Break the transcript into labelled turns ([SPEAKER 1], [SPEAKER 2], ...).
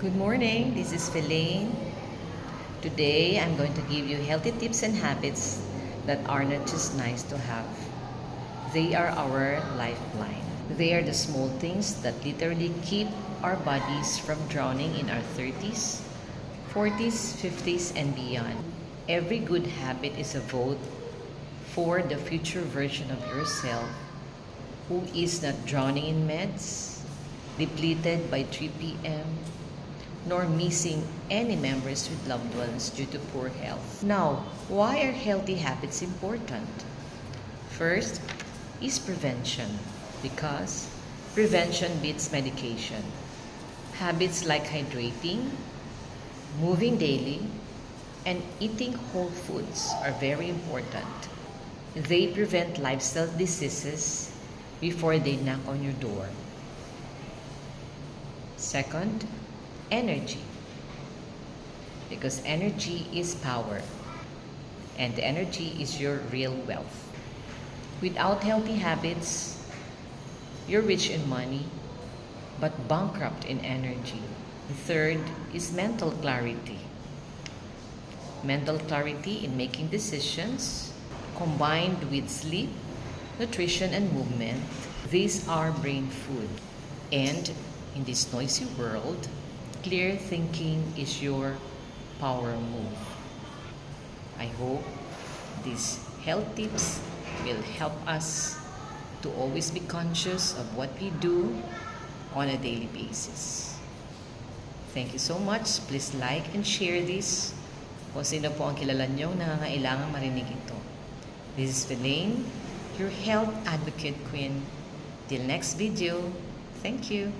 [SPEAKER 1] Good morning, this is Feline. Today, I'm going to give you healthy tips and habits that are not just nice to have. They are our lifeline. They are the small things that literally keep our bodies from drowning in our 30s, 40s, 50s, and beyond. Every good habit is a vote for the future version of yourself who is not drowning in meds, depleted by 3 p.m., nor missing any members with loved ones due to poor health. Now, why are healthy habits important? First is prevention, because prevention beats medication. Habits like hydrating, moving daily, and eating whole foods are very important. They prevent lifestyle diseases before they knock on your door. Second, energy. Because energy is power, and energy is your real wealth. Without healthy habits, you're rich in money, but bankrupt in energy. The third is mental clarity. Mental clarity in making decisions, combined with sleep, nutrition, and movement. These are brain food. And in this noisy world, clear thinking is your power move. I hope these health tips will help us to always be conscious of what we do on a daily basis. Thank you so much. Please like and share this. Kung sino po ang kilala nyo na nangangailangan marinig ito. This is Feline, your health advocate queen. Till next video, thank you.